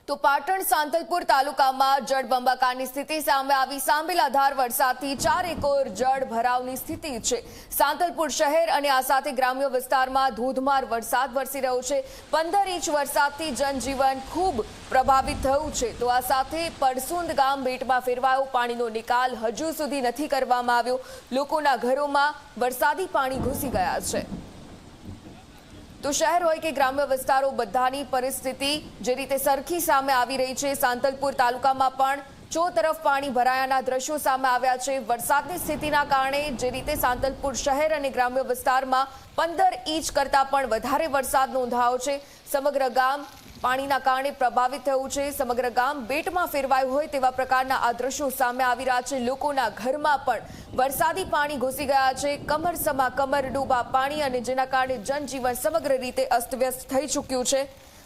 તો પાટણ સાંતલપુર તાલુકામાં જળબંબાકારની સ્થિતિ સામે આવી। સાંભેલાધાર વરસાદથી 4 એકર જળ ભરાવની સ્થિતિ છે। સાંતલપુર શહેર અને આ સાથે ગ્રામ્ય વિસ્તારમાં ધોધમાર વરસાદ વરસી રહ્યો છે। 15 ઇંચ વરસાદથી જનજીવન ખૂબ પ્રભાવિત થયું છે। તો આ સાથે પડસુંદ ગામ બેટમાં ફેરવાયો। પાણીનો નિકાલ હજુ સુધી નથી કરવામાં આવ્યો। લોકોના ઘરોમાં વરસાદી પાણી ઘૂસી ગયા છે। તો શહેર હોય કે ગ્રામ્ય વિસ્તારો બધાની પરિસ્થિતિ જે રીતે સરખી સામે આવી રહી છે। સાંતલપુર તાલુકામાં પણ ચોતરફ પાણી ભરાયાના દ્રશ્યો સામે આવ્યા છે। વરસાદની સ્થિતિના કારણે જે રીતે સાંતલપુર શહેર અને ગ્રામ્ય વિસ્તારમાં 15 ઇંચ કરતાં પણ વધારે વરસાદ નોંધાયો છે। સમગ્ર ગામ પાણીના કારણે પ્રભાવિત થયું છે। સમગ્ર ગામ બેટમાં ફેરવાયું હોય તેવા પ્રકારના આ દ્રશ્યો સામે આવી રહ્યા છે। લોકોના ઘરમાં પણ વરસાદી પાણી ઘૂસી ગયા છે। કમરસમા કમર ડૂબા પાણી અને જેના કારણે જનજીવન સમગ્ર રીતે અસ્તવ્યસ્ત થઈ ચૂક્યું છે।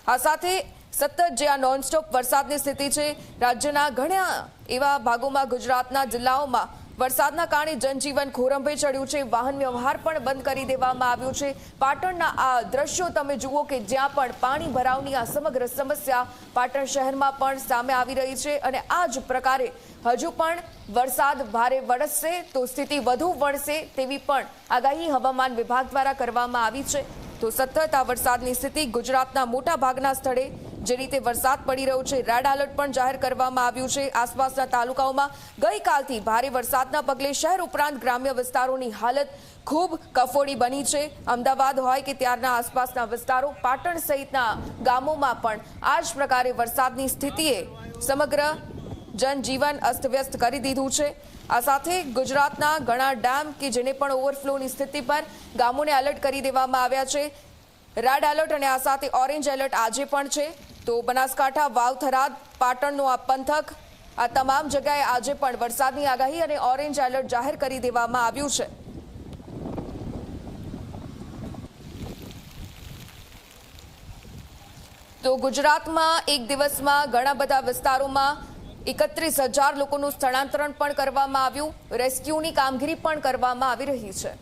આ સાથે સતત જે આ નોનસ્ટોપ વરસાદની સ્થિતિ છે। રાજ્યના ઘણા એવા ભાગોમાં ગુજરાતના જિલ્લાઓમાં વરસાદના કારણે જનજીવન ખોરંભે ચડ્યું છે। વાહન વ્યવહાર પણ બંધ કરી દેવામાં આવ્યો છે। પાટણના આ દ્રશ્યો તમે જુઓ કે જ્યાં પણ પાણી ભરાવની આ સમગ્ર સમસ્યા પાટણ શહેરમાં પણ સામે આવી રહી છે અને આ જ પ્રકારે હજુ પણ વરસાદ ભારે વરસશે તો સ્થિતિ વધુ વણસે તેવી પણ આગાહી હવામાન વિભાગ દ્વારા કરવામાં આવી છે। તો સતત આ વરસાદની સ્થિતિ ગુજરાતના મોટા ભાગના સ્થળે જે રીતે વરસાદ પડી રહ્યો છે। રેડ એલર્ટ પણ જાહેર કરવામાં આવ્યું છે। આસપાસના તાલુકાઓમાં ગઈકાલથી ભારે વરસાદના પગલે શહેર ઉપરાંત ગ્રામ્ય વિસ્તારોની હાલત ખૂબ કફોડી બની છે। અમદાવાદ હોય કે ત્યારના આસપાસના વિસ્તારો પાટણ સહિતના ગામોમાં પણ આ જ પ્રકારે વરસાદની સ્થિતિએ સમગ્ર જનજીવન અસ્તવ્યસ્ત કરી દીધું છે। આ સાથે ગુજરાતના ઘણા ડેમ કે જેને પણ ઓવરફ્લોની સ્થિતિ પર ગામોને એલર્ટ કરી દેવામાં આવ્યા છે। રેડ એલર્ટ અને આ સાથે ઓરેન્જ એલર્ટ આજે પણ છે। તો બનાસકાંઠા વાવ થરાદ પાટણનો આ પંથક આ તમામ જગ્યાએ આજે પણ વરસાદની આગાહી અને ઓરેન્જ એલર્ટ જાહેર કરી દેવામાં આવ્યું છે। તો ગુજરાતમાં એક દિવસમાં ઘણા બધા વિસ્તારોમાં 31,000 લોકોનું સ્થળાંતરણ પણ કરવામાં આવ્યું। રેસ્ક્યુની કામગીરી પણ કરવામાં આવી રહી છે।